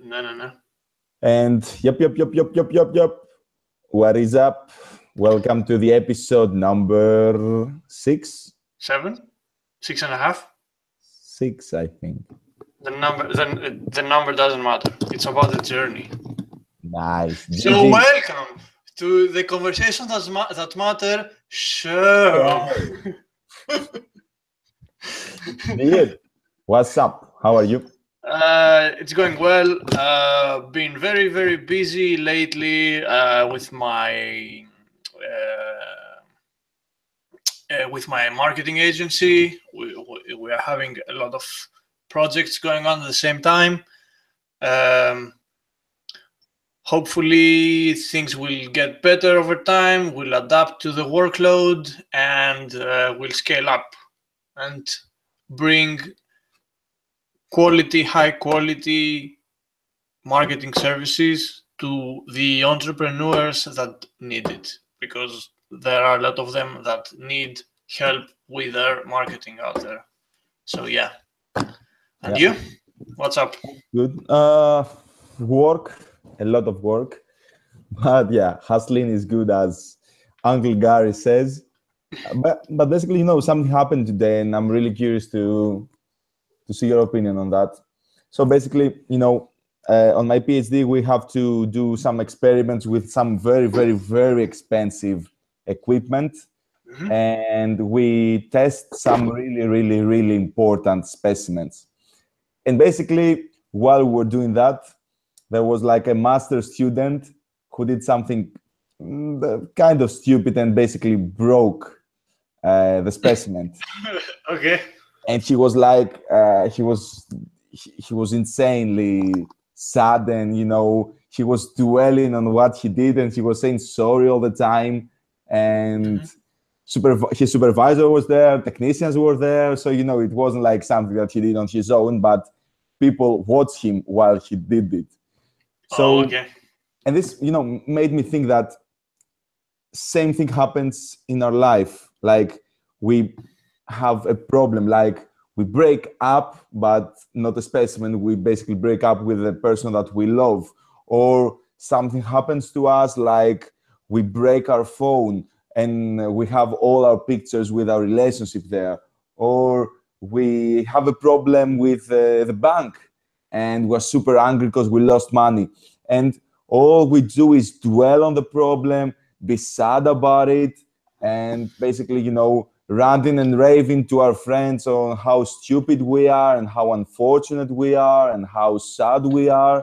No. And yep. What is up? Welcome to the episode number 6. 7? 6.5? 6, I think. The number doesn't matter. It's about the journey. Nice. So GG. welcome to the conversations that matter. Sure. Dude, what's up? How are you? It's going well. Been very, very busy lately with my marketing agency. We are having a lot of projects going on at the same time. Hopefully things will get better over time. We'll adapt to the workload and we'll scale up and bring high quality marketing services to the entrepreneurs that need it, because there are a lot of them that need help with their marketing out there. So yeah. And you? What's up? Good. Work, a lot of work. But yeah, hustling is good, as Uncle Gary says. But basically, something happened today, and I'm really curious to see your opinion on that. So basically, on my PhD, we have to do some experiments with some very, very, very expensive equipment. Mm-hmm. And we test some really, really, really important specimens. And basically, while we were doing that, there was like a master student who did something kind of stupid and basically broke the specimen. Okay. And she was like, he was insanely sad, and she was dwelling on what he did, and she was saying sorry all the time. And his supervisor was there, technicians were there, so it wasn't like something that he did on his own, but people watched him while he did it. So, okay. And this made me think that same thing happens in our life. Like, we have a problem, like we break up, but not a specimen. We basically break up with the person that we love, or something happens to us, like we break our phone and we have all our pictures with our relationship there, or we have a problem with the bank and we're super angry because we lost money, and all we do is dwell on the problem, be sad about it, and basically ranting and raving to our friends on how stupid we are and how unfortunate we are and how sad we are.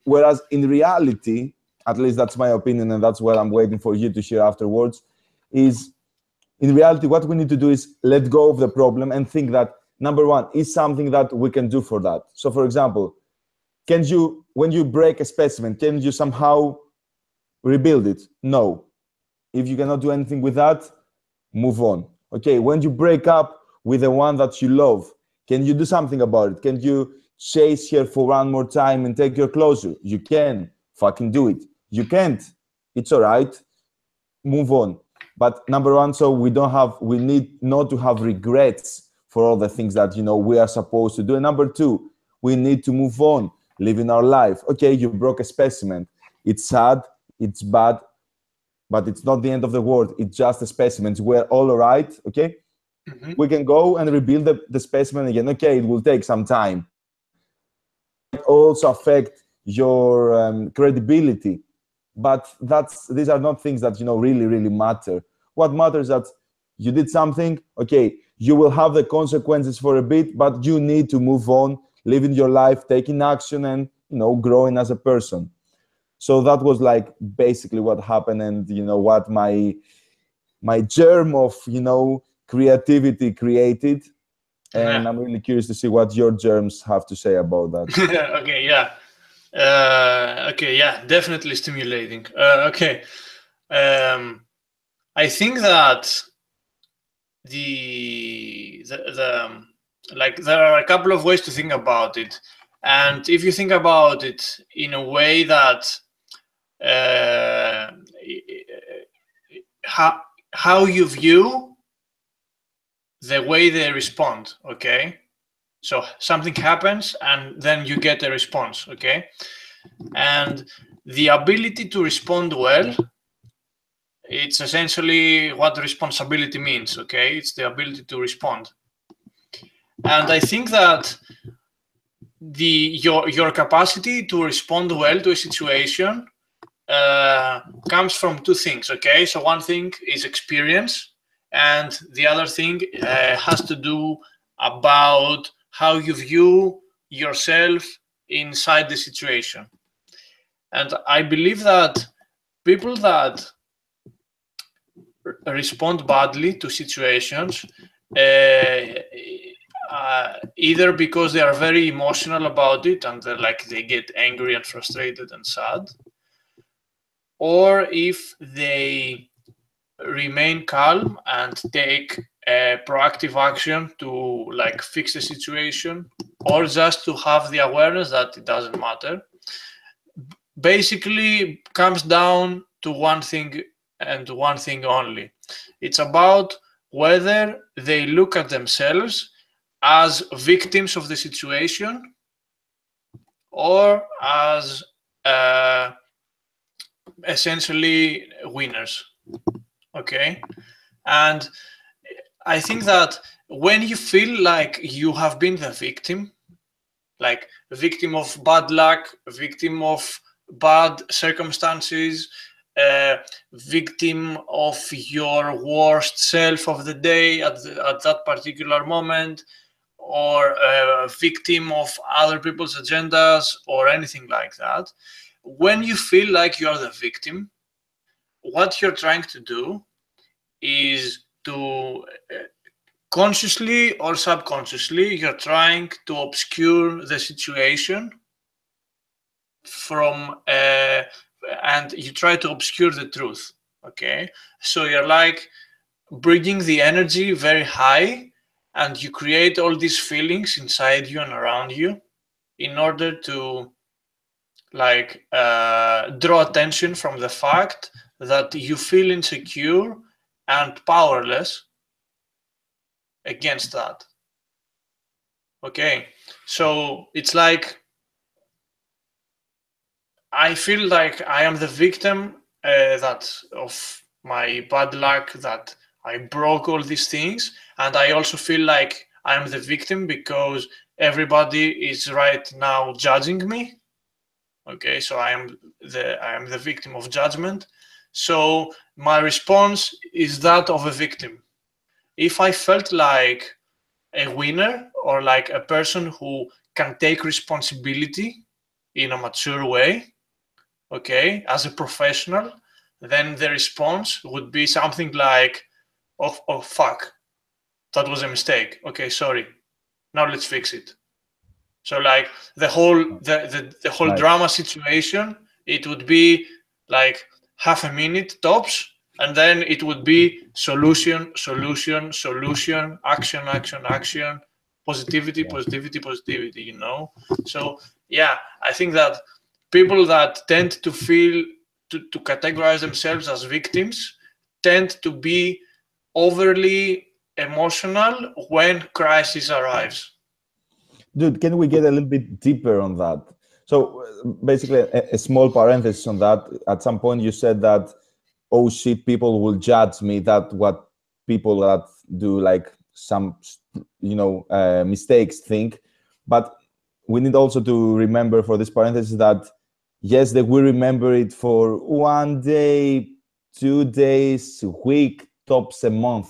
Whereas in reality, at least that's my opinion, and that's what I'm waiting for you to share afterwards, is in reality, what we need to do is let go of the problem and think that, number one, is something that we can do for that. So for example, when you break a specimen, can you somehow rebuild it? No. If you cannot do anything with that, move on. Okay, when you break up with the one that you love, can you do something about it? Can you chase her for one more time and take her closer? You can. Fucking do it. You can't. It's all right. Move on. But number one, so we need not to have regrets for all the things that we are supposed to do. And number two, we need to move on, living our life. Okay, you broke a specimen. It's sad, it's bad, but it's not the end of the world. It's just a specimen. We're all right, okay? Mm-hmm. We can go and rebuild the specimen again. Okay, it will take some time. It also affect your credibility. But these are not things that really, really matter. What matters is that you did something, okay, you will have the consequences for a bit, but you need to move on, living your life, taking action, and growing as a person. So that was like basically what happened, and what my germ of creativity created. And I'm really curious to see what your germs have to say about that. Okay, yeah. Definitely stimulating. Okay. I think that there are a couple of ways to think about it, and if you think about it in a way that how you view the way they respond, okay? So something happens and then you get a response, okay? And the ability to respond well, it's essentially what responsibility means, okay? It's the ability to respond. And I think that your capacity to respond well to a situation comes from two things, okay? So one thing is experience, and the other thing has to do about how you view yourself inside the situation. And I believe that people that respond badly to situations, either because they are very emotional about it and they get angry and frustrated and sad, or if they remain calm and take proactive action to fix the situation, or just to have the awareness that it doesn't matter, basically comes down to one thing and one thing only. It's about whether they look at themselves as victims of the situation or as essentially winners, okay? And I think that when you feel like you have been the victim, like a victim of bad luck, a victim of bad circumstances, victim of your worst self of the day at that particular moment, or a victim of other people's agendas or anything like that, when you feel like you're the victim, what you're trying to do is to consciously or subconsciously, you're trying to obscure the situation from and you try to obscure the truth, okay? So you're bringing the energy very high, and you create all these feelings inside you and around you in order to draw attention from the fact that you feel insecure and powerless against that. Okay, so it's I feel like I am the victim of my bad luck, that I broke all these things, and I also feel like I am the victim because everybody is right now judging me. Okay, so I am the victim of judgment. So my response is that of a victim. If I felt like a winner, or like a person who can take responsibility in a mature way, okay, as a professional, then the response would be something like, oh fuck, that was a mistake. Okay, sorry. Now let's fix it. So the whole Right. drama situation, it would be half a minute tops, and then it would be solution, action, positivity, you know? So yeah, I think that people that tend to feel to categorize themselves as victims tend to be overly emotional when crisis arrives. Dude, can we get a little bit deeper on that? So basically, a small parenthesis on that. At some point, you said that, oh shit, people will judge me. That what people that do some, mistakes think. But we need also to remember for this parenthesis that yes, that we remember it for 1 day, 2 days, a week, tops a month,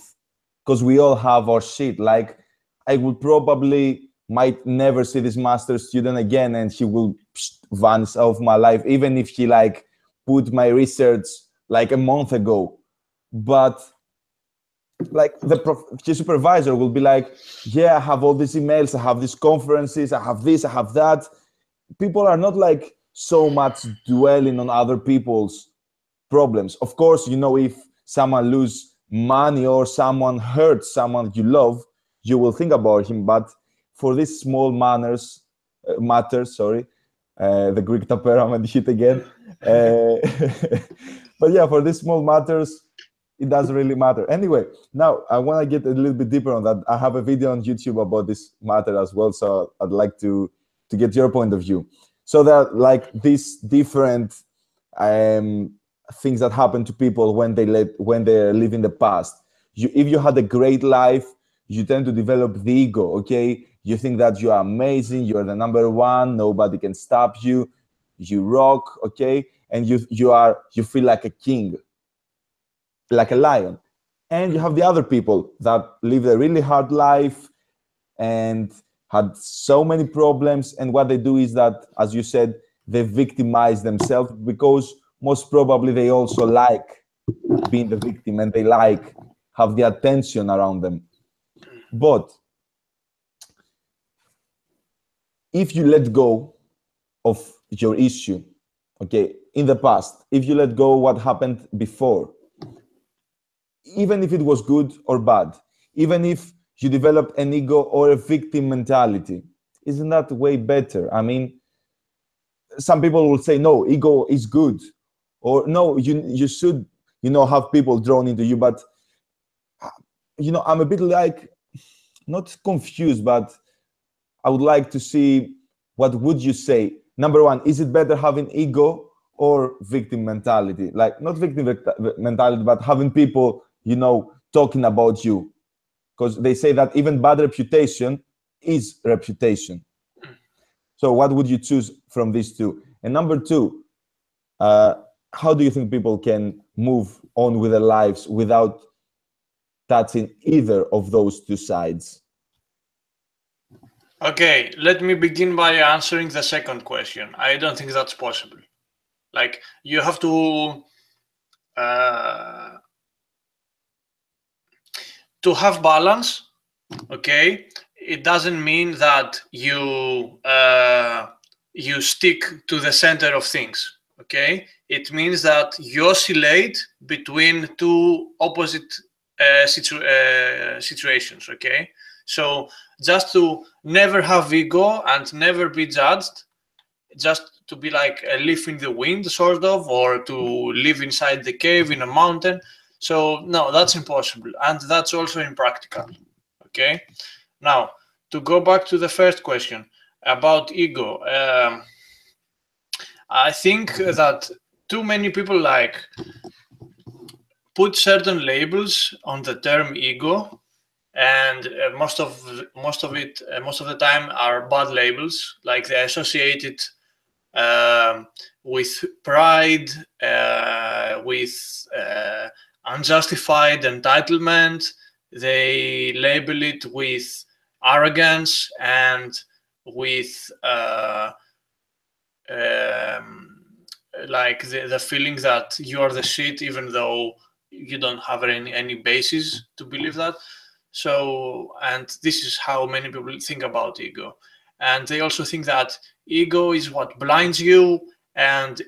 because we all have our shit. I would probably might never see this master student again, and he will vanish off my life, even if he put my research a month ago. But his supervisor will be yeah, I have all these emails, I have these conferences, I have this, I have that. People are not so much dwelling on other people's problems. Of course, if someone lose money or someone hurts someone you love, you will think about him. But for these small matters, the Greek temperament hit again. But yeah, for these small matters, it doesn't really matter. Anyway, now I want to get a little bit deeper on that. I have a video on YouTube about this matter as well, so I'd like to get your point of view. So there are like these different things that happen to people when they live in the past. If you had a great life, you tend to develop the ego. Okay, you think that you are amazing, you're the number one, nobody can stop you, you rock. Okay, and you feel like a king, like a lion. And you have the other people that live a really hard life and had so many problems, and what they do is that, as you said, they victimize themselves, because most probably they also like being the victim and they like have the attention around them. But if you let go of your issue, okay, in the past, if you let go what happened before, even if it was good or bad, even if you develop an ego or a victim mentality, isn't that way better? I mean, some people will say, no, ego is good, or no, you should, have people drawn into you. But, I'm a bit like, not confused, but I would like to see, what would you say? Number one, is it better having ego or victim mentality? Like, not victim mentality, but having people, talking about you. Because they say that even bad reputation is reputation. So what would you choose from these two? And number two, how do you think people can move on with their lives without touching either of those two sides? Okay, let me begin by answering the second question. I don't think that's possible. Like, you have to have balance. Okay, it doesn't mean that you stick to the center of things. Okay, it means that you oscillate between two opposite situations. Okay, so just to never have ego and never be judged, just to be like a leaf in the wind, sort of, or to live inside the cave in a mountain. So no, that's impossible, and that's also impractical. Okay, now to go back to the first question about ego, I think that too many people like put certain labels on the term ego, and most of the time are bad labels. Like, they associate it with pride, with unjustified entitlement. They label it with arrogance and with like the feeling that you are the shit, even though you don't have any basis to believe that. So, and this is how many people think about ego. And they also think that ego is what blinds you, and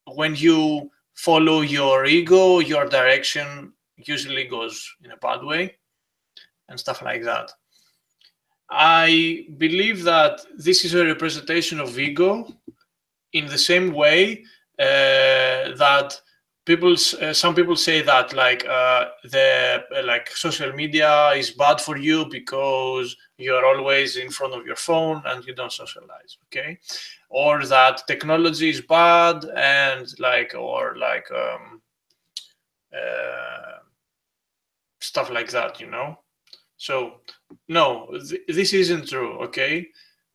when you follow your ego, your direction usually goes in a bad way and stuff like that. I believe that this is a representation of ego in the same way that some people say that like like social media is bad for you because you're always in front of your phone and you don't socialize. Okay, or that technology is bad and stuff like that, So no, this isn't true. Okay,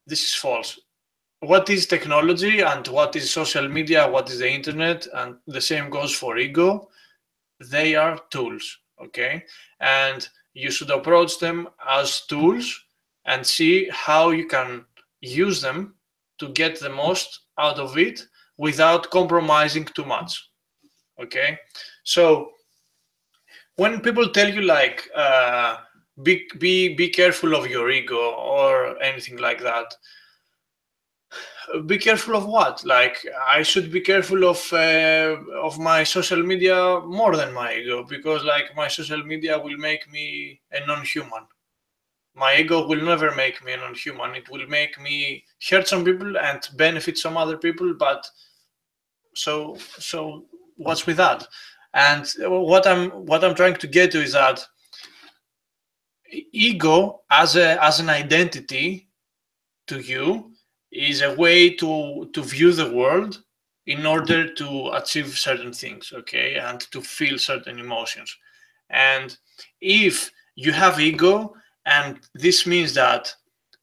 this is false. What is technology and what is social media, what is the internet, and the same goes for ego. They are tools, okay? And you should approach them as tools and see how you can use them to get the most out of it without compromising too much, okay? So when people tell you like be careful of your ego or anything like that, be careful of what? Like, I should be careful of my social media more than my ego, because like my social media will make me a non-human. My ego will never make me a non-human. It will make me hurt some people and benefit some other people. But so what's with that? And what I'm trying to get to is that ego as an identity to you is a way to view the world in order to achieve certain things, okay, and to feel certain emotions. And if you have ego, and this means that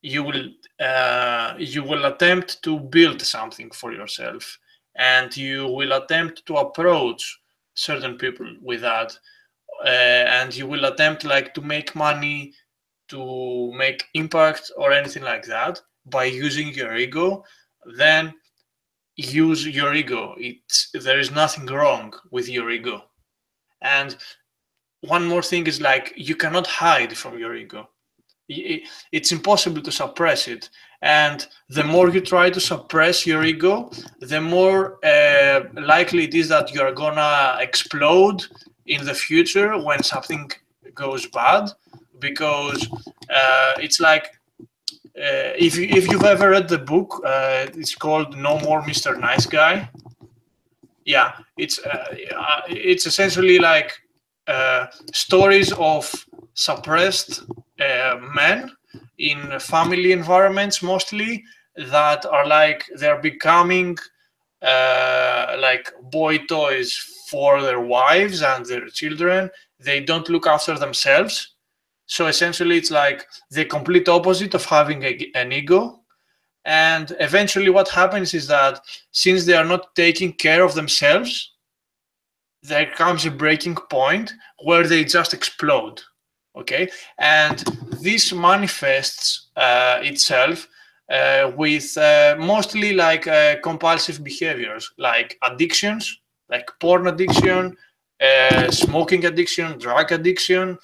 you will attempt to build something for yourself, and you will attempt to approach certain people with that, and you will attempt like to make money, to make impact or anything like that by using your ego, then use your ego. There is nothing wrong with your ego. And one more thing is like you cannot hide from your ego. It's impossible to suppress it. And the more you try to suppress your ego, the more likely it is that you're gonna explode in the future when something goes bad. Because it's like if you've ever read the book, it's called No More Mr. Nice Guy. Yeah, it's essentially like stories of suppressed men in family environments mostly, that are like they're becoming like boy toys for their wives and their children. They don't look after themselves. So essentially it's like the complete opposite of having an ego. And eventually what happens is that since they are not taking care of themselves, there comes a breaking point where they just explode. Okay, and this manifests itself with mostly like compulsive behaviors, like addictions, like porn addiction, smoking addiction, drug addiction,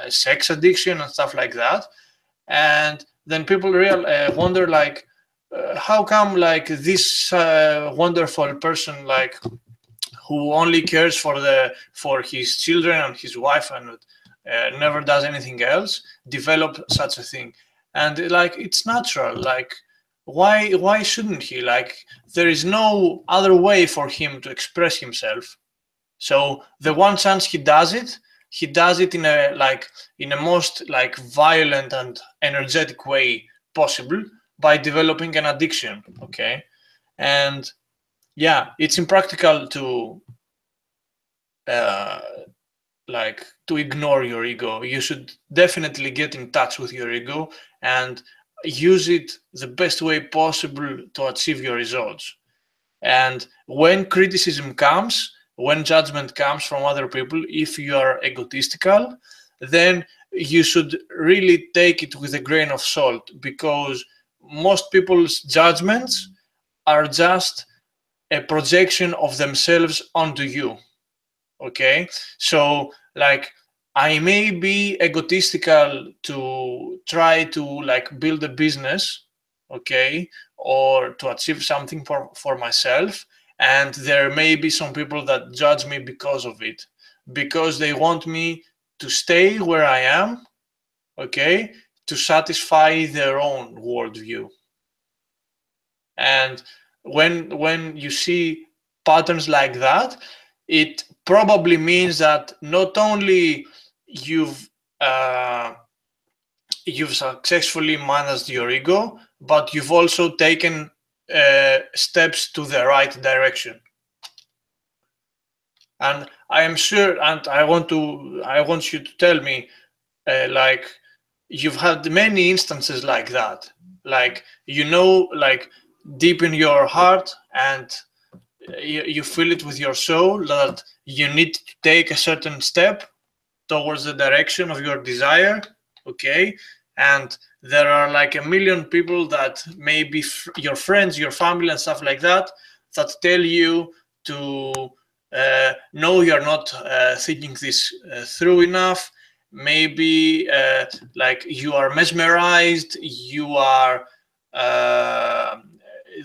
sex addiction, and stuff like that. And then people wonder like, how come like this wonderful person, like who only cares for his children and his wife and never does anything else, develop such a thing? And like it's natural. Like why shouldn't he? Like there is no other way for him to express himself. So the one chance he does it in a most like violent and energetic way possible, by developing an addiction. Okay, and yeah, it's impractical to like to ignore your ego. You should definitely get in touch with your ego and use it the best way possible to achieve your results. And when criticism comes, when judgment comes from other people, if you are egotistical, then you should really take it with a grain of salt, because most people's judgments are just a projection of themselves onto you. Okay, so like I may be egotistical to try to like build a business, okay, or to achieve something for myself, and there may be some people that judge me because of it, because they want me to stay where I am, okay, to satisfy their own worldview. And when you see patterns like that, it probably means that not only you've successfully managed your ego, but you've also taken steps to the right direction. And I am sure, and I want you to tell me, like you've had many instances like that, like like deep in your heart, and you feel it with your soul that you need to take a certain step towards the direction of your desire, okay? And there are like a million people that may be your friends, your family, and stuff like that, that tell you to no, you're not thinking this through enough. Maybe like you are mesmerized,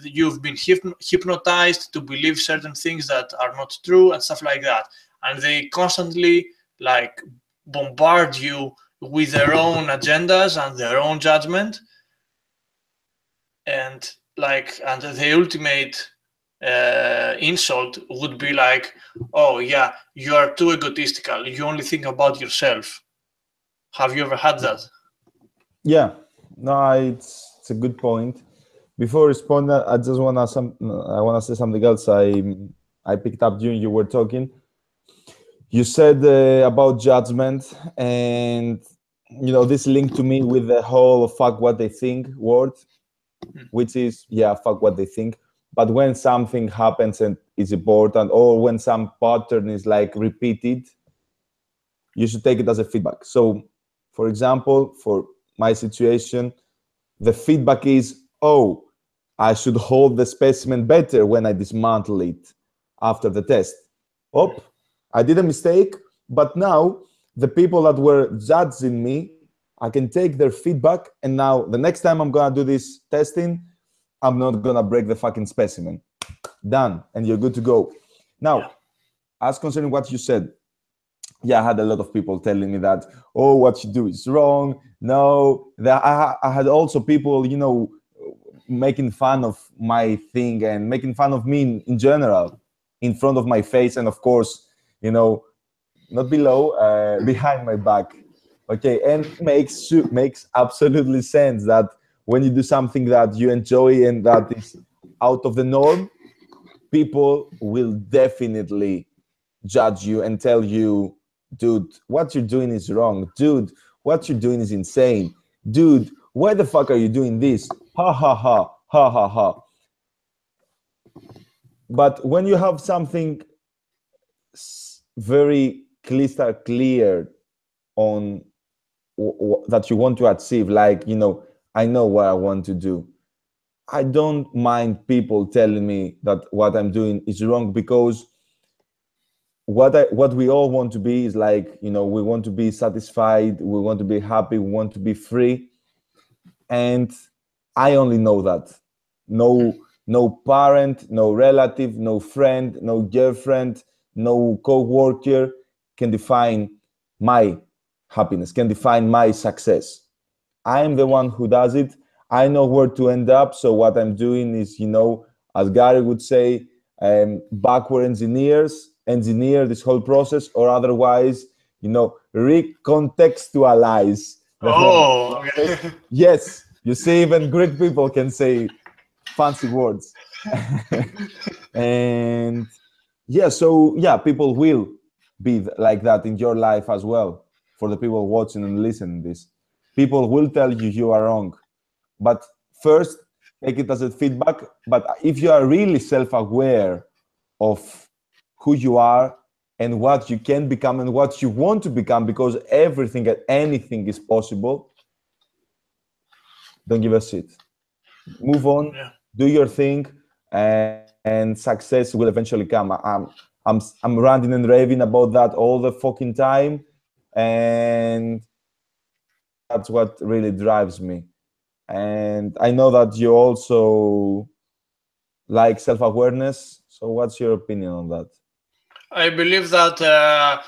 you've been hypnotized to believe certain things that are not true, and stuff like that. And they constantly like bombard you with their own agendas and their own judgment. And the ultimate insult would be like, oh yeah, you are too egotistical, you only think about yourself. Have you ever had that? Yeah, no, it's a good point. Before responding, I just I want to say something else. I picked up during you were talking. You said about judgment, and this linked to me with the whole "fuck what they think" word, which is, yeah, fuck what they think. But when something happens and is important, or when some pattern is like repeated, you should take it as a feedback. So, for example, for my situation, the feedback is, oh, I should hold the specimen better when I dismantle it after the test. Oh, I did a mistake, but now the people that were judging me, I can take their feedback, and now the next time I'm gonna do this testing, I'm not gonna break the fucking specimen. Done, and you're good to go. Now, as concerning what you said, yeah, I had a lot of people telling me that, oh, what you do is wrong. No, I had also people, making fun of my thing and making fun of me in general, in front of my face, and of course, not below, behind my back. Okay, and makes absolutely sense that when you do something that you enjoy and that is out of the norm, people will definitely judge you and tell you, dude, what you're doing is wrong. Dude, what you're doing is insane. Dude, why the fuck are you doing this? Ha ha ha, ha ha ha. But when you have something very crystal clear on that you want to achieve, like, I know what I want to do, I don't mind people telling me that what I'm doing is wrong, because what we all want to be is like, we want to be satisfied, we want to be happy, we want to be free. And I only know that. No parent, no relative, no friend, no girlfriend, no co-worker can define my happiness, can define my success. I am the one who does it. I know where to end up. So what I'm doing is, as Gary would say, backward engineer this whole process, or otherwise, recontextualize the whole process. Okay. Yes, you see, even Greek people can say fancy words. And yeah, so yeah, people will be like that in your life as well. For the people watching and listening this, people will tell you you are wrong, but first take it as a feedback. But if you are really self-aware of who you are and what you can become and what you want to become, because everything and anything is possible, don't give a shit. Move on, do your thing, and success will eventually come. I'm ranting and raving about that all the fucking time, and that's what really drives me. And I know that you also like self-awareness. So what's your opinion on that? I believe that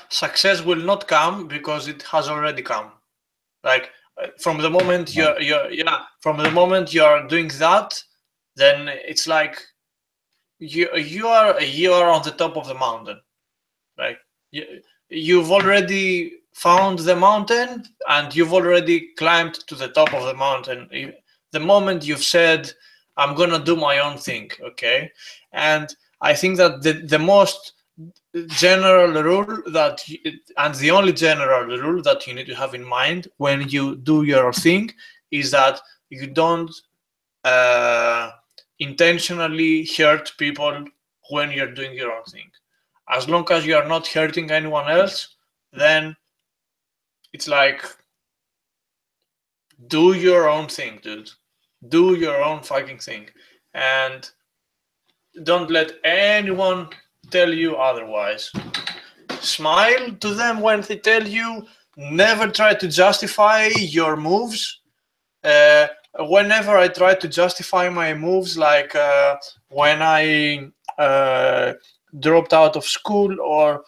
success will not come because it has already come. Like from the moment from the moment you're doing that, then it's like you are on the top of the mountain. Like you've already found the mountain and you've already climbed to the top of the mountain. The moment you've said, I'm gonna do my own thing, okay? And I think that the most general rule and the only general rule that you need to have in mind when you do your thing is that you don't intentionally hurt people when you're doing your own thing. As long as you are not hurting anyone else, then it's like, do your own thing, dude. Do your own fucking thing. And don't let anyone tell you otherwise. Smile to them when they tell you. Never try to justify your moves. Whenever I try to justify my moves, like when I dropped out of school, or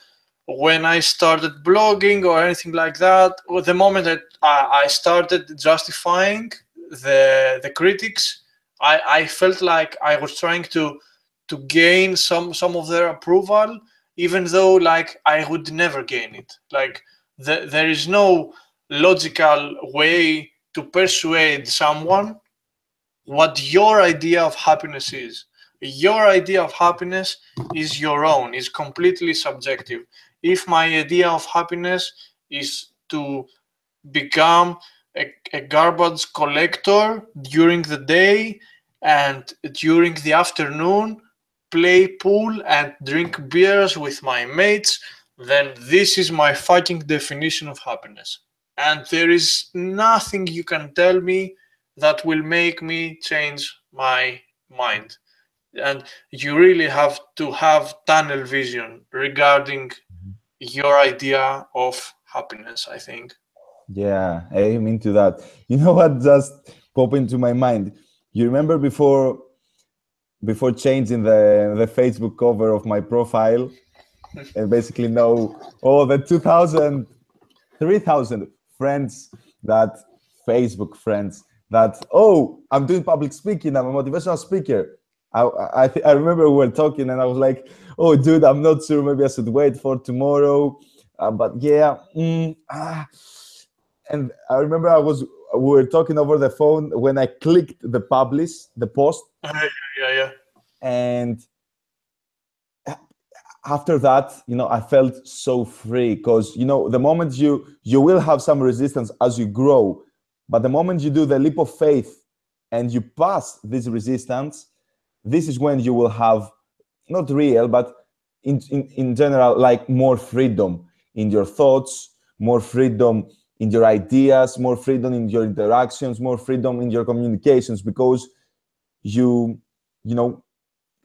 when I started blogging or anything like that, or the moment that I started justifying the critics, I felt like I was trying to to gain some of their approval, even though like I would never gain it. Like there is no logical way to persuade someone what your idea of happiness is. Your idea of happiness is your own, is completely subjective. If my idea of happiness is to become a garbage collector during the day, and during the afternoon play pool and drink beers with my mates, then this is my fucking definition of happiness. And there is nothing you can tell me that will make me change my mind. And you really have to have tunnel vision regarding your idea of happiness, I think. Yeah, I'm into that. You know what just popped into my mind? You remember before changing the Facebook cover of my profile and basically know all the 2,000, 3,000 friends, that Facebook friends, that, oh, I'm doing public speaking, I'm a motivational speaker. I remember we were talking and I was like, oh, dude, I'm not sure, maybe I should wait for tomorrow. But yeah, and I remember we were talking over the phone when I clicked the post, Yeah. and after that, I felt so free, because the moment you will have some resistance as you grow, but the moment you do the leap of faith and you pass this resistance, this is when you will have, not real, but in general, like more freedom in your thoughts, more freedom in your ideas, more freedom in your interactions, more freedom in your communications, because you know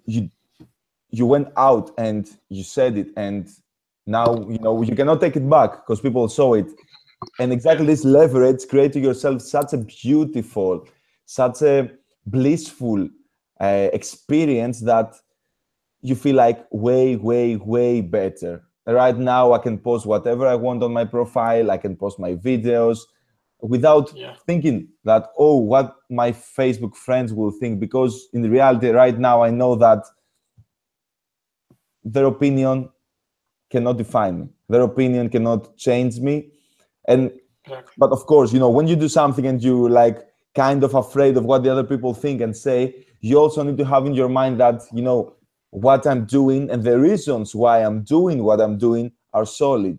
you went out and you said it, and now you cannot take it back because people saw it. And exactly this leverage created yourself such a beautiful, such a blissful experience that you feel like way better. Right now I can post whatever I want on my profile, I can post my videos without thinking that, oh, what my Facebook friends will think, because in reality right now I know that their opinion cannot define me, their opinion cannot change me. And but of course, when you do something and you like kind of afraid of what the other people think and say, you also need to have in your mind that what I'm doing and the reasons why I'm doing what I'm doing are solid.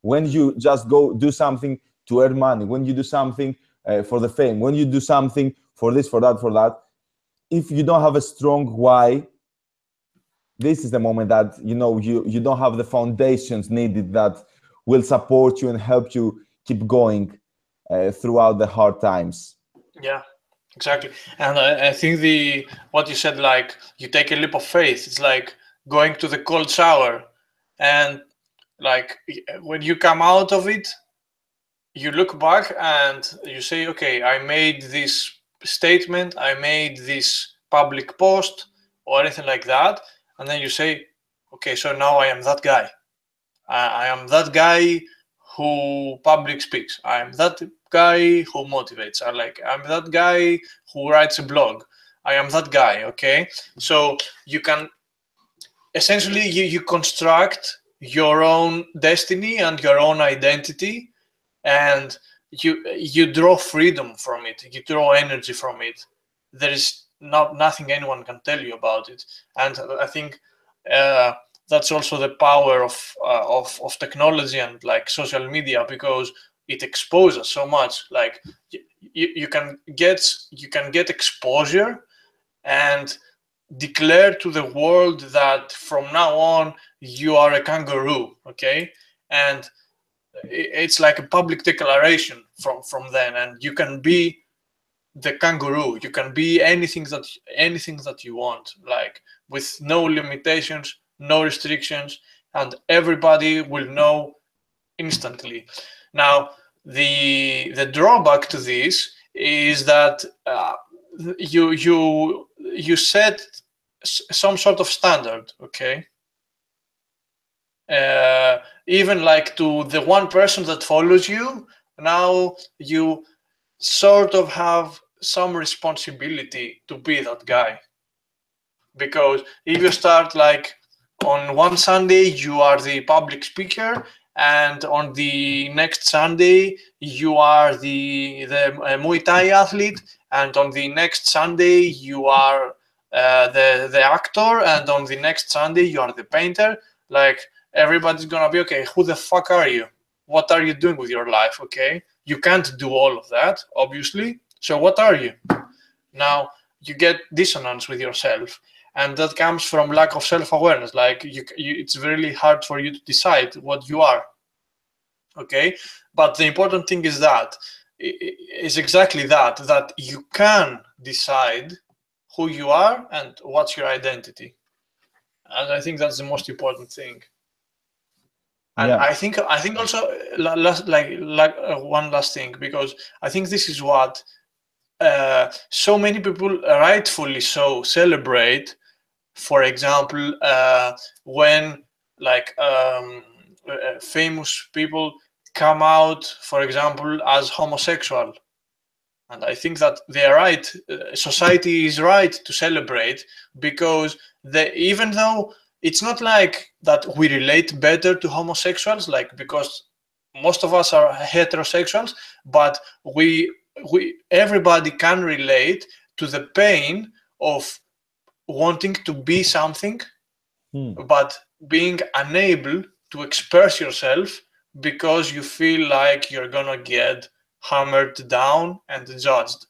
When you just go do something to earn money, when you do something for the fame, when you do something for this, for that, if you don't have a strong why, this is the moment that you don't have the foundations needed that will support you and help you keep going throughout the hard times. Yeah, exactly. And I think what you said, like you take a leap of faith, it's like going to the cold shower, and like when you come out of it, you look back and you say, okay, I made this statement, I made this public post or anything like that, and then you say, okay, so now I am that guy. I am that guy who public speaks. I am that guy who motivates. I'm that guy who writes a blog. I am that guy. Okay, so you can essentially you construct your own destiny and your own identity, and you draw freedom from it. You draw energy from it. There is nothing anyone can tell you about it, and I think that's also the power of technology and like social media, because it exposes so much. Like you can get exposure and declare to the world that from now on you are a kangaroo, okay? And it's like a public declaration from then, and you can be the kangaroo. You can be anything that you want, like with no limitations, no restrictions, and everybody will know instantly. Now, the drawback to this is that you set some sort of standard, okay? Even like to the one person that follows you, now you sort of have some responsibility to be that guy. Because if you start like on one Sunday you are the public speaker, and on the next Sunday you are the Muay Thai athlete, and on the next Sunday you are the actor, and on the next Sunday you are the painter, like everybody's gonna be, okay, who the fuck are you? What are you doing with your life? Okay, you can't do all of that, obviously. So what are you? Now you get dissonance with yourself, and that comes from lack of self-awareness. Like it's really hard for you to decide what you are. Okay, but the important thing is that is exactly that you can decide who you are and what's your identity, and I think that's the most important thing. And Yeah. I think also one last thing, because I think this is what so many people rightfully so celebrate. For example, when like famous people come out, for example, as homosexual, and I think that they're right. Society is right to celebrate, because even though it's not like that we relate better to homosexuals, like, because most of us are heterosexuals, but we everybody can relate to the pain of wanting to be something, but being unable to express yourself because you feel like you're gonna get hammered down and judged.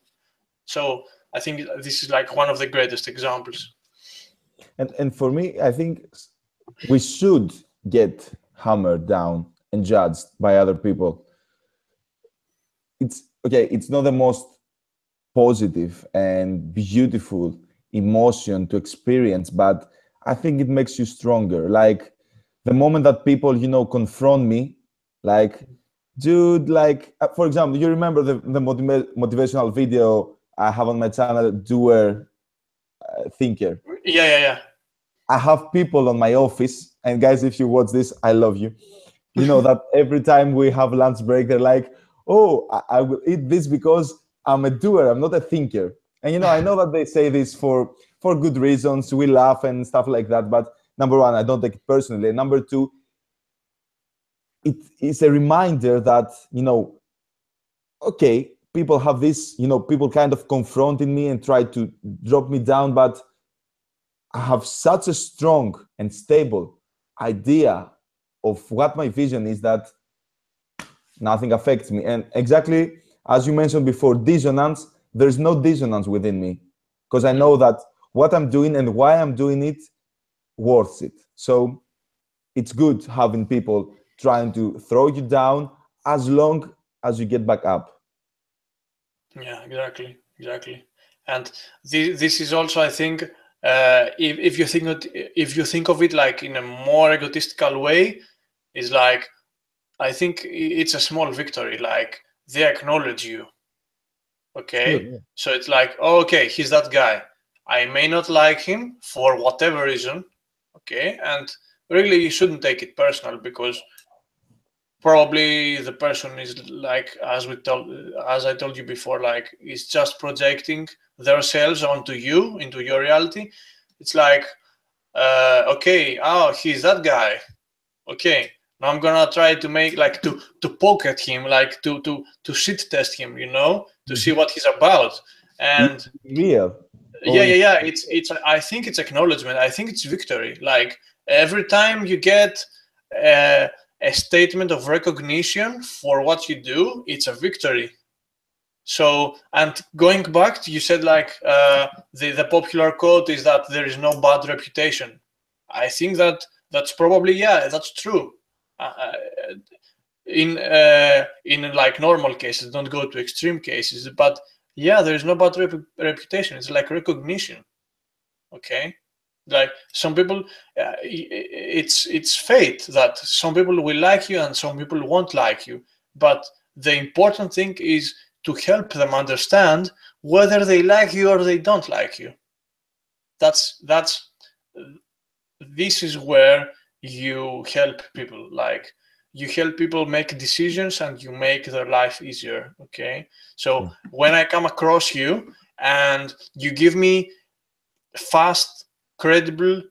So I think this is like one of the greatest examples. And for me, I think we should get hammered down and judged by other people. It's okay, it's not the most positive and beautiful emotion to experience, but I think it makes you stronger. Like the moment that people, confront me, like, dude, like, for example, you remember the motivational video I have on my channel, Doer, Thinker. Yeah. I have people on my office, and guys, if you watch this, I love you. You know that every time we have lunch break, they're like, "Oh, I will eat this because I'm a doer. I'm not a thinker." And I know that they say this for good reasons. We laugh and stuff like that. But number one, I don't take it personally. And number two, it is a reminder that okay, people have this. People kind of confronting me and try to drop me down, but I have such a strong and stable idea of what my vision is that nothing affects me. And exactly as you mentioned before, dissonance, there's no dissonance within me, because I know that what I'm doing and why I'm doing it worth it. So it's good having people trying to throw you down as long as you get back up. Yeah, exactly. And this is also, I think, if you think of it like in a more egotistical way, is like, I think it's a small victory. Like, they acknowledge you. Okay, Sure, yeah. so it's like, oh, okay, he's that guy. I may not like him for whatever reason. Okay, and really, you shouldn't take it personal, because probably the person is like, as I told you before, like, is just projecting themselves onto you, into your reality. It's like, okay, oh, he's that guy. Okay, now I'm gonna try to make, like, to poke at him, like to shit test him, to see what he's about. And Real. yeah, it's I think it's acknowledgement. I think it's victory. Like, every time you get a statement of recognition for what you do, it's a victory. So, and going back to, you said, like, the popular quote is that there is no bad reputation. I think that's probably, yeah, that's true. In like normal cases, don't go to extreme cases, but yeah, there is no bad reputation. It's like recognition. Okay, like some people, it's fate that some people will like you and some people won't like you, but the important thing is to help them understand whether they like you or they don't like you. That's this is where you help people. Like, you help people make decisions and you make their life easier. Okay, so when I come across you and you give me fast credible,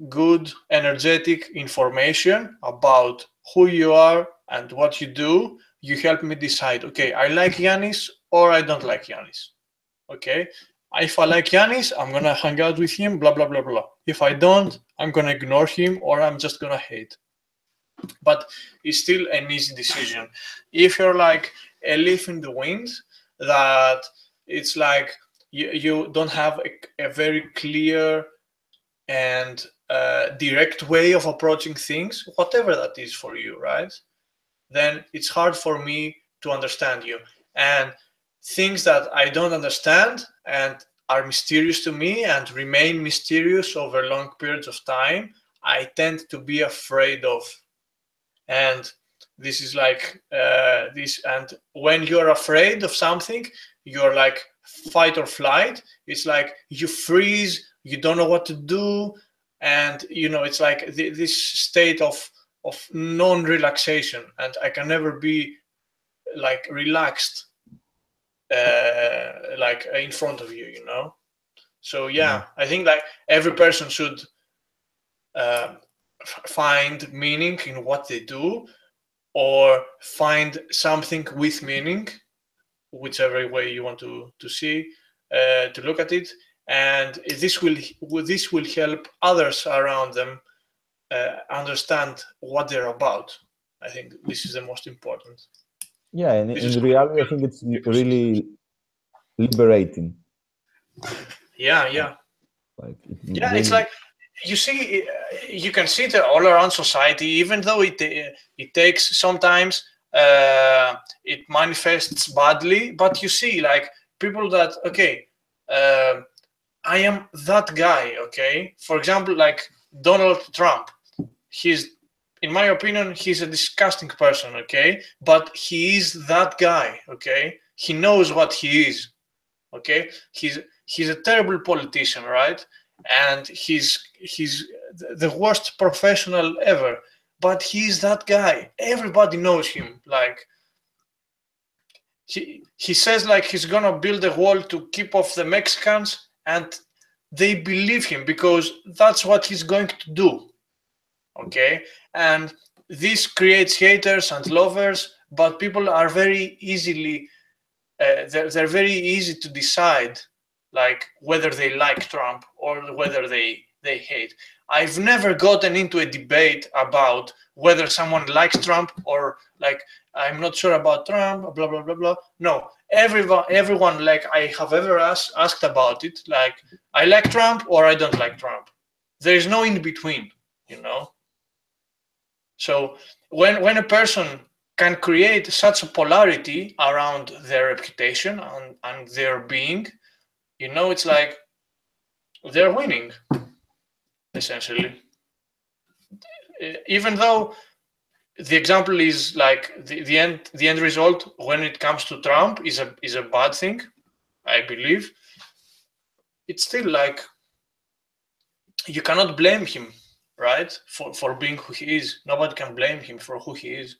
good, energetic information about who you are and what you do, you help me decide, okay, I like Yannis or I don't like Yannis. Okay, if I like Yannis, I'm gonna hang out with him, blah blah blah blah. If I don't, I'm gonna ignore him or I'm just gonna hate. But it's still an easy decision. If you're like a leaf in the wind, that it's like you don't have a very clear and direct way of approaching things, whatever that is for you, right? Then it's hard for me to understand you. And things that I don't understand and are mysterious to me and remain mysterious over long periods of time, I tend to be afraid of. And this is like this. And when you're afraid of something, you're like fight or flight. It's like you freeze, you don't know what to do. And, you know, it's like this state of non-relaxation, and I can never be like relaxed like in front of you, you know. So yeah, I think like every person should find meaning in what they do, or find something with meaning, whichever way you want to see to look at it, and this will help others around them understand what they're about. I think this is the most important. Yeah, and in reality, I think it's really liberating. Yeah. Like Yeah, really... it's like you see, you can see it all around society, even though it takes sometimes it manifests badly, but you see like people that, okay, I am that guy, okay? For example, like Donald Trump, he's, in my opinion, he's a disgusting person, okay? But he is that guy, okay? He knows what he is, okay? He's a terrible politician, right? And he's the worst professional ever. But he's that guy. Everybody knows him. Like he says like he's gonna build a wall to keep off the Mexicans, and they believe him because that's what he's going to do. Okay, and this creates haters and lovers, but people are very easily they're very easy to decide like whether they like Trump or whether they hate. I've never gotten into a debate about whether someone likes Trump or like I'm not sure about Trump, blah blah blah blah. No, everyone like I have ever asked about it, like I like Trump or I don't like Trump. There is no in between, you know. So when a person can create such a polarity around their reputation and their being, you know, it's like they're winning, essentially. Even though the example is like the end result when it comes to Trump is a bad thing, I believe. It's still like you cannot blame him, right? For being who he is. Nobody can blame him for who he is.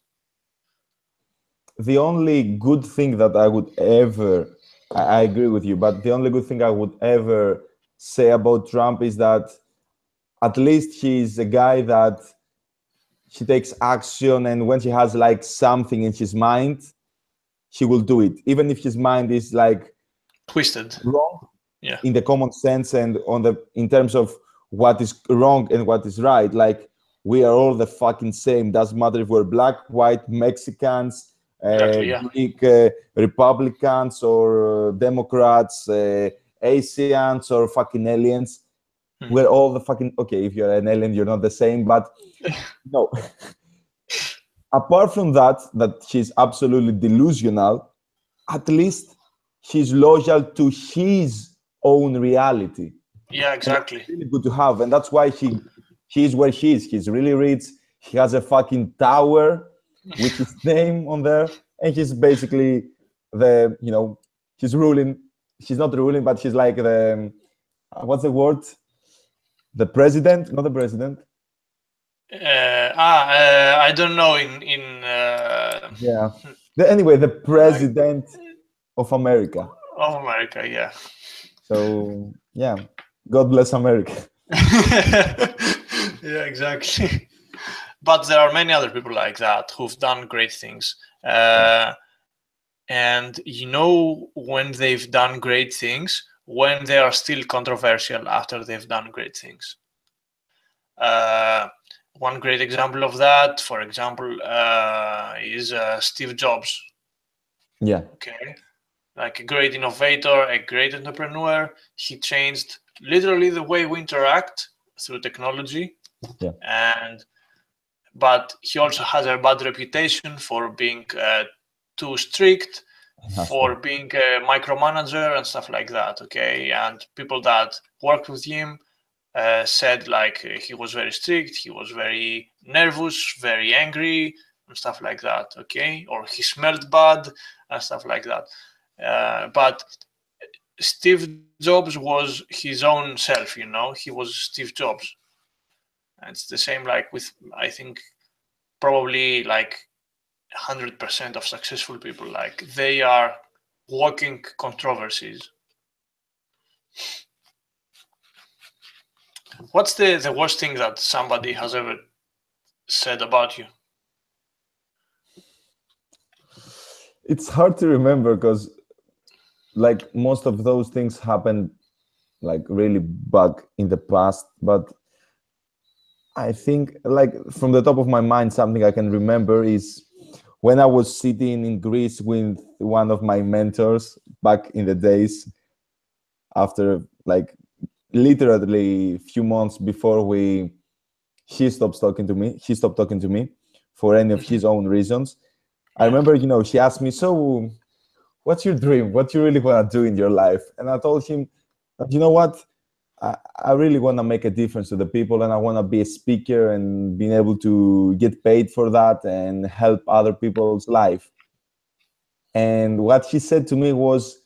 The only good thing that I would ever, I agree with you, but the only good thing I would ever say about Trump is that at least he's a guy that he takes action, and when he has like something in his mind, he will do it, even if his mind is like twisted, wrong, yeah, in the common sense and in terms of what is wrong and what is right. Like we are all the fucking same. Doesn't matter if we're black, white, Mexicans, exactly, yeah. Greek, Republicans or Democrats, Asians or fucking aliens. We're all the fucking, okay, if you're an alien, you're not the same, but no. Apart from that she's absolutely delusional, at least he's loyal to his own reality. Yeah, exactly. It's really good to have, and that's why he's where he is. He's really rich. He has a fucking tower with his name on there, and he's basically the, you know, he's ruling. He's not ruling, but he's like the what's the word? The president, not the president. I don't know. Yeah. Anyway, the president of America. Of America, yeah. So yeah, God bless America. Yeah, exactly. But there are many other people like that who've done great things. And you know when they've done great things, when they are still controversial after they've done great things. Uh, One great example of that, for example, is Steve Jobs. Yeah. Okay, like a great innovator, a great entrepreneur. He changed literally the way we interact through technology, Yeah. and but he also has a bad reputation for being too strict, That's true. for being a micromanager and stuff like that. Okay, and people that worked with him said like he was very strict, he was very nervous, very angry, and stuff like that. Okay, or he smelled bad and stuff like that. But Steve Jobs was his own self, you know. He was Steve Jobs, and it's the same like with, I think, probably like 100% of successful people. Like they are walking controversies. What's the worst thing that somebody has ever said about you? It's hard to remember because like most of those things happened like really back in the past, but I think like from the top of my mind, something I can remember is when I was sitting in Greece with one of my mentors back in the days, after like literally a few months before we he stopped talking to me. He stopped talking to me for any of his own reasons. I Yeah. remember, she asked me, "So, what's your dream? What you really want to do in your life?" And I told him, "You know what? I really want to make a difference to the people, and I want to be a speaker and being able to get paid for that and help other people's life." And what he said to me was,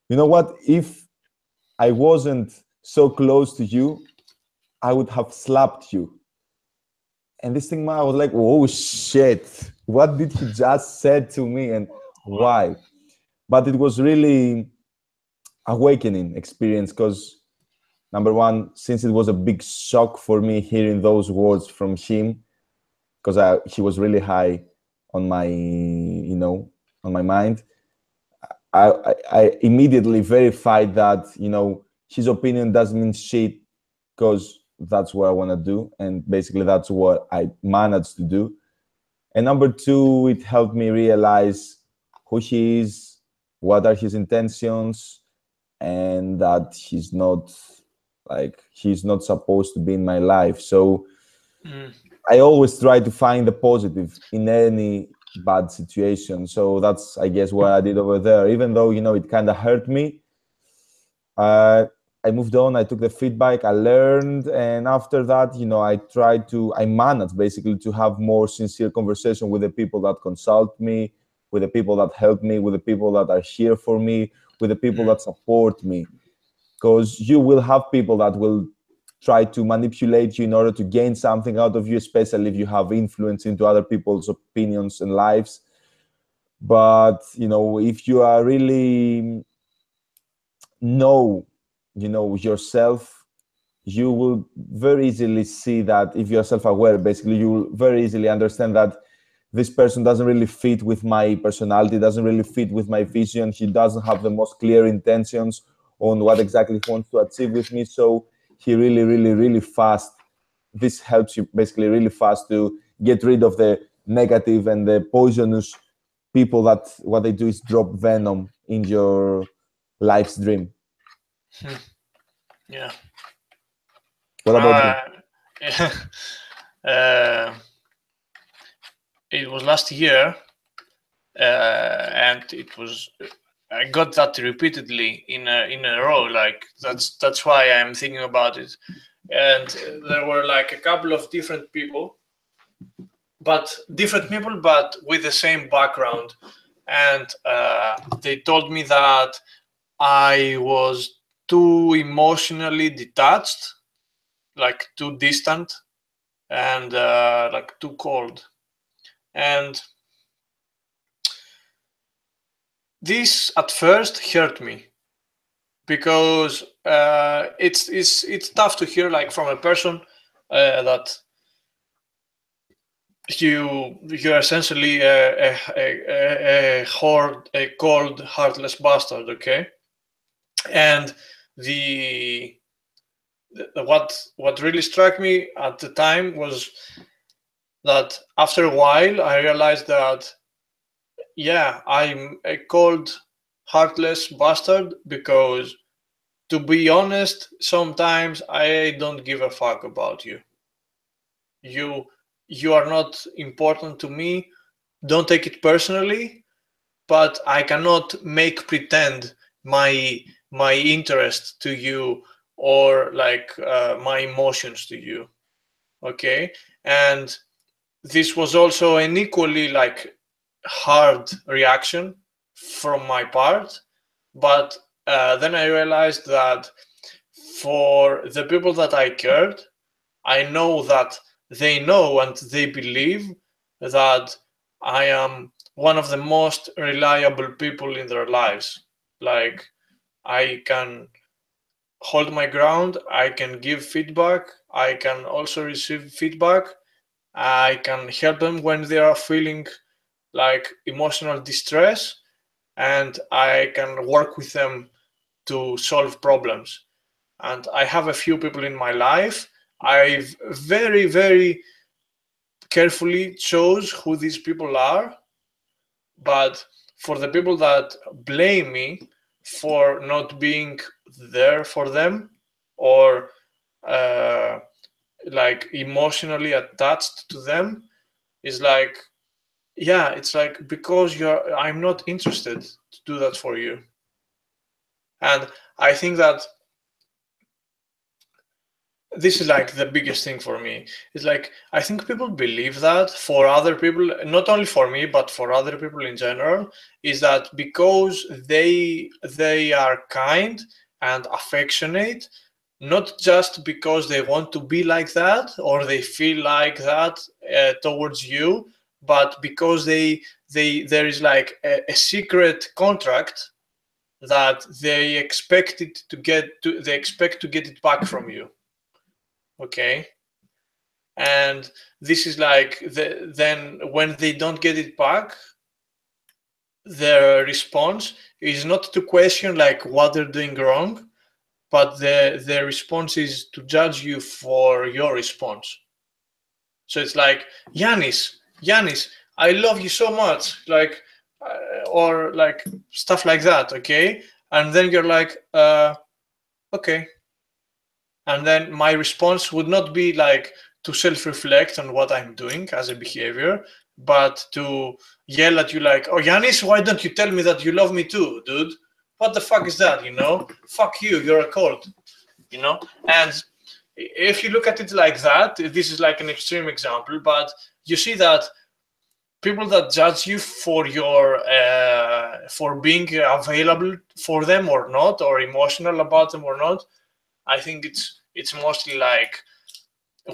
"You know what? If I wasn't so close to you, I would have slapped you." And this thing, man, I was like, "Oh shit! What did he just said to me, and Wow. why?" But it was really awakening experience because number one, since it was a big shock for me hearing those words from him, because he was really high on my, on my mind. I immediately verified that his opinion doesn't mean shit because that's what I want to do, and basically that's what I managed to do. And number two, it helped me realize who he is, what are his intentions, and that he's not supposed to be in my life. So Mm. I always try to find the positive in any bad situation. So that's, I guess, what I did over there. Even though it kind of hurt me, uh, I moved on. I took the feedback. I learned, and after that, I managed basically to have more sincere conversation with the people that consult me, with the people that help me, with the people that are here for me, with the people Mm. that support me. Because you will have people that will try to manipulate you in order to gain something out of you, especially if you have influence into other people's opinions and lives. But if you are really know yourself, you will very easily see that if you're self-aware, basically you will very easily understand that this person doesn't really fit with my personality, doesn't really fit with my vision. He doesn't have the most clear intentions on what exactly he wants to achieve with me. So he really, really, really fast. This helps you basically really fast to get rid of the negative and the poisonous people that what they do is drop venom in your life's dream. Yeah. What about you? Uh, yeah. Uh, it was last year, and it was. I got that repeatedly in a row. Like that's why I'm thinking about it. And there were like a couple of different people, but with the same background. And they told me that I was too emotionally detached, like too distant, and like too cold. And this at first hurt me because it's tough to hear like from a person that you're essentially a cold, heartless bastard, okay? And what really struck me at the time was that after a while I realized that, yeah, I'm a cold, heartless bastard because, to be honest, sometimes I don't give a fuck about you. You are not important to me. Don't take it personally, but I cannot make pretend my interest to you, or like my emotions to you. Okay, and this was also an equally like hard reaction from my part, but then I realized that for the people that I cared, I know that they know and they believe that I am one of the most reliable people in their lives. Like, I can hold my ground, I can give feedback, I can also receive feedback, I can help them when they are feeling like emotional distress, and I can work with them to solve problems. And I have a few people in my life. I've very, very carefully chose who these people are, but for the people that blame me for not being there for them, or uh, like emotionally attached to them, is like, yeah, it's like, because I'm not interested to do that for you. And I think that this is like the biggest thing for me. It's like, I think people believe that for other people, not only for me but for other people in general, is that because they are kind and affectionate, not just because they want to be like that or they feel like that towards you, but because there is like a secret contract that they expect to get it back from you. Okay, and this is like then when they don't get it back, their response is not to question like what they're doing wrong, but the response is to judge you for your response. So it's like, Yannis, I love you so much, like or like stuff like that. Okay, and then you're like, okay. And then my response would not be like to self-reflect on what I'm doing as a behavior, but to yell at you like, oh, Yannis, why don't you tell me that you love me too, dude? What the fuck is that, you know? Fuck you, you're a cold, you know? And if you look at it like that, this is like an extreme example, but you see that people that judge you for your for being available for them or not, or emotional about them or not, I think it's mostly like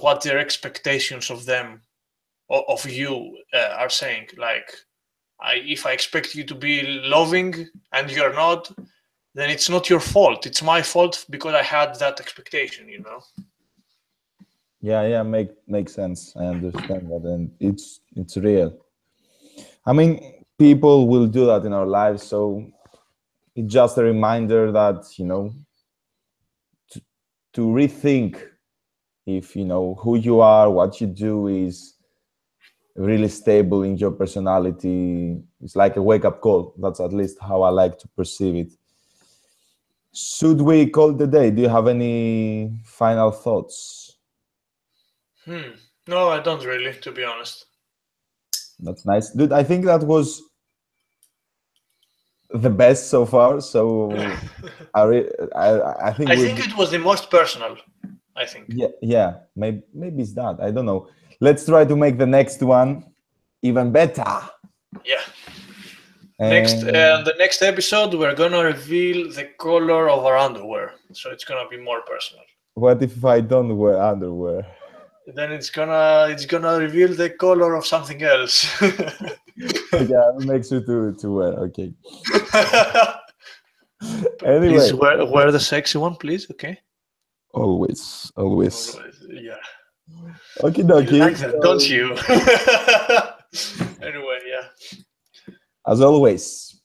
what their expectations of them, of you, are saying. Like, if I expect you to be loving and you're not, then it's not your fault. It's my fault because I had that expectation, you know? Yeah, makes sense. I understand that, and it's real. I mean, people will do that in our lives, so it's just a reminder that, to rethink if who you are, what you do is really stable in your personality. It's like a wake-up call. That's at least how I like to perceive it. Should we call it a day? Do you have any final thoughts? No, I don't really, to be honest. That's nice, dude. I think that was the best so far. So I think I think it was the most personal. I think. Yeah. Maybe it's that. I don't know. Let's try to make the next one even better. Yeah. And The next episode, we're gonna reveal the color of our underwear, so it's gonna be more personal. What if I don't wear underwear? Then it's gonna reveal the color of something else. Yeah, make sure to wear. Okay. Anyway, please wear the sexy one, please. Okay. always. Yeah. Okay, You dokie. like that, don't you? Anyway, yeah. As always,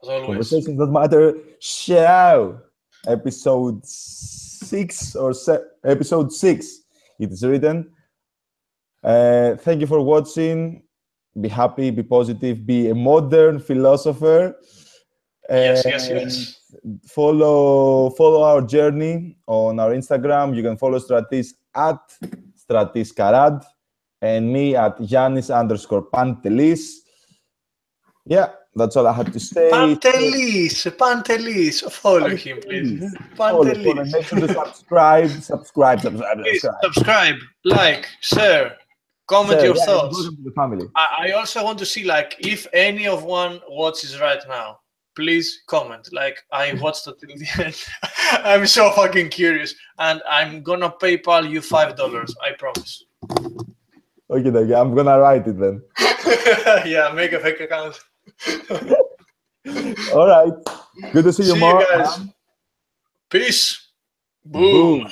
conversations that matter. Show episode 6 or episode 6. It is written. Thank you for watching. Be happy, be positive, be a modern philosopher. Yes. Follow our journey on our Instagram. You can follow Stratis at StratisKarad and me at Yannis_Pantelis. Yeah, that's all I had to say. Pantelis. Follow him, please. Pantelis. Follow. Make sure to subscribe. Please subscribe, like, share, comment your thoughts. Welcome to the family. I also want to see, like, if any of one watches right now, please comment. Like, I watched it till the end. I'm so fucking curious, and I'm gonna PayPal you $5. I promise. Okay, I'm gonna write it then. Yeah, make a fake account. All right. Good to see you more. Guys. Peace. Boom.